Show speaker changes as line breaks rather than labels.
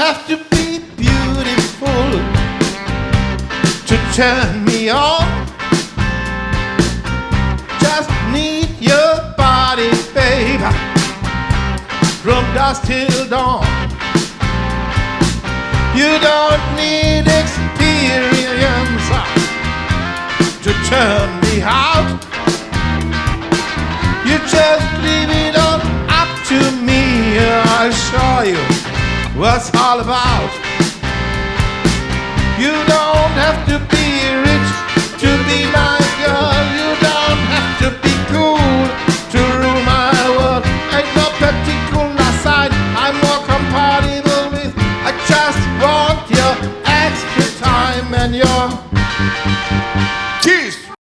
have to be beautiful to turn me on. Just need your body, babe, from dusk till dawn. You don't need experience to turn me out. You just leave it all up to me. I'll show you what's all about. You don't have to be rich to be my girl. You don't have to be cool to rule my world. Ain't no particular side I'm more compatible with. I just want your extra time and your kiss.